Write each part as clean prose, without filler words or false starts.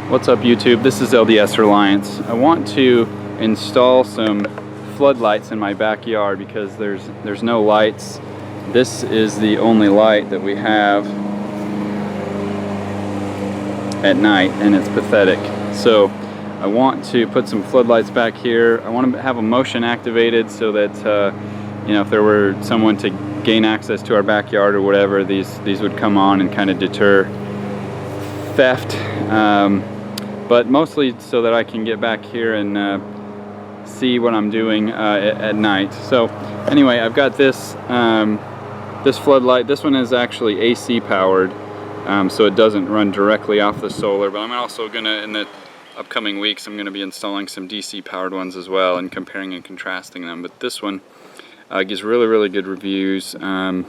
What's up YouTube? This is LDS Reliance. I want to install some floodlights in my backyard because there's no lights. This is the only light that we have at night and it's pathetic. So I want to put some floodlights back here. I want to have a motion activated so that you know, if there were someone to gain access to our backyard or whatever, these would come on and kind of deter theft. But mostly so that I can get back here and see what I'm doing at night. So anyway, I've got this this floodlight. This one is actually AC powered, so it doesn't run directly off the solar. But I'm also gonna, in the upcoming weeks, I'm gonna be installing some DC powered ones as well and comparing and contrasting them. But this one gives really good reviews on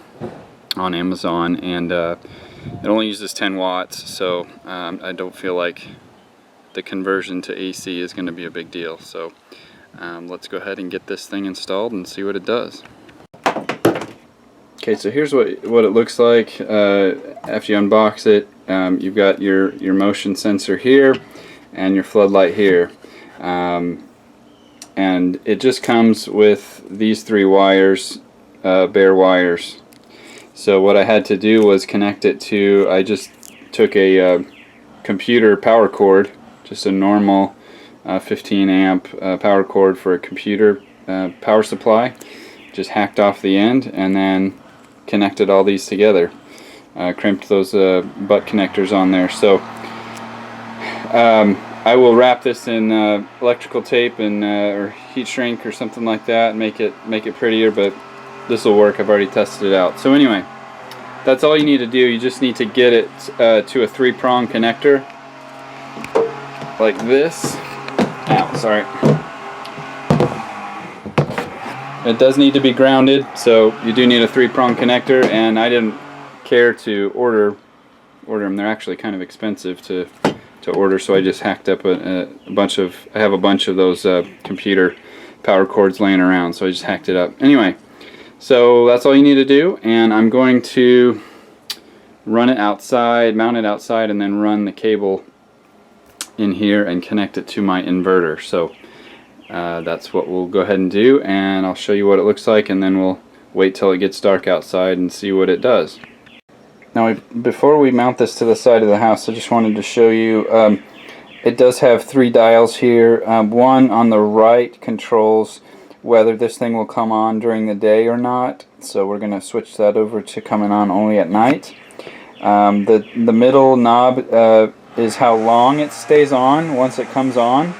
Amazon, and it only uses 10 watts, so I don't feel like the conversion to AC is going to be a big deal. So let's go ahead and get this thing installed and see what it does. Okay, so here's what it looks like after you unbox it. You've got your motion sensor here and your floodlight here, and it just comes with these 3 wires, bare wires. So what I had to do was connect it to, I just took a computer power cord, just a normal 15 amp power cord for a computer power supply. Just hacked off the end and then connected all these together. Crimped those butt connectors on there. So I will wrap this in electrical tape and or heat shrink or something like that and make it prettier, but this will work. I've already tested it out. So anyway, that's all you need to do. You just need to get it to a 3-prong connector like this. Ow, sorry. It does need to be grounded, so you do need a 3-prong connector, and I didn't care to order them. They're actually kind of expensive to order, so I just hacked up a bunch of, I have a bunch of those computer power cords laying around, so I just hacked it up. Anyway, so that's all you need to do, and I'm going to run it outside, mount it outside, and then run the cable in here and connect it to my inverter. So that's what we'll go ahead and do, and I'll show you what it looks like, and then we'll wait till it gets dark outside and see what it does. Now before we mount this to the side of the house, I just wanted to show you it does have 3 dials here. One on the right controls whether this thing will come on during the day or not, so we're going to switch that over to coming on only at night. The middle knob is how long it stays on once it comes on,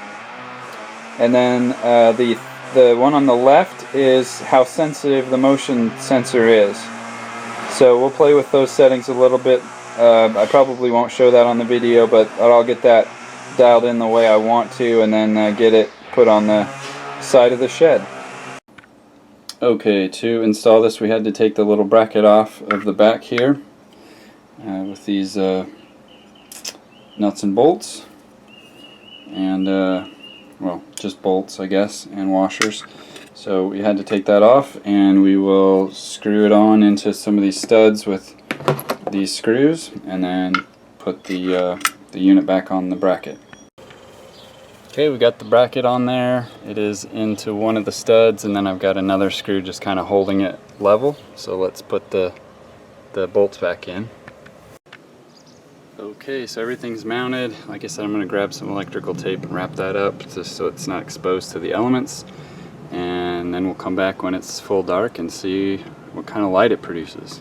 and then the one on the left is how sensitive the motion sensor is. So we'll play with those settings a little bit. I probably won't show that on the video, but I'll get that dialed in the way I want to, and then get it put on the side of the shed. Okay, to install this we had to take the little bracket off of the back here with these nuts and bolts, and well, just bolts I guess, and washers. So we had to take that off, and we will screw it on into some of these studs with these screws, and then put the unit back on the bracket. Okay, we got the bracket on there. It is into one of the studs, and then I've got another screw just kind of holding it level. So let's put the bolts back in. Okay, so everything's mounted. Like I said, I'm going to grab some electrical tape and wrap that up just so it's not exposed to the elements. And then we'll come back when it's full dark and see what kind of light it produces.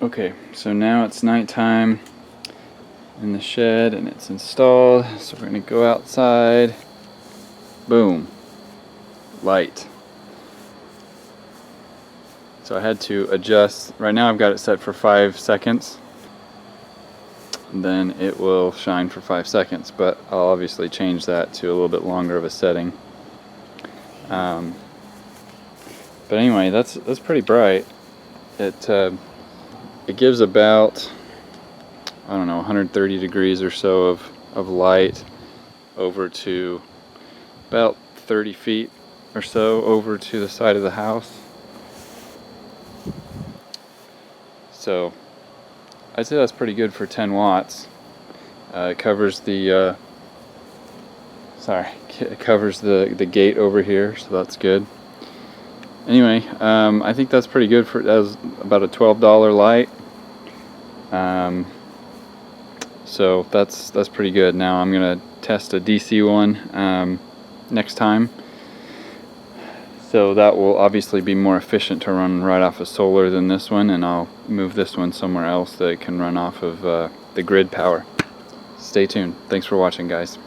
Okay, so now it's nighttime in the shed and it's installed, so we're going to go outside. Boom, light. So I had to adjust. Right now I've got it set for 5 seconds, then it will shine for 5 seconds, but I'll obviously change that to a little bit longer of a setting. But anyway, that's pretty bright. It gives about, I don't know, 130 degrees or so of light over to about 30 feet or so over to the side of the house. So I'd say that's pretty good for 10 watts. It covers the it covers the gate over here, so that's good. Anyway, I think that's pretty good for, that was about a $12 light. So that's pretty good. Now I'm gonna test a DC one next time. So that will obviously be more efficient to run right off of solar than this one, and I'll move this one somewhere else that it can run off of the grid power. Stay tuned. Thanks for watching, guys.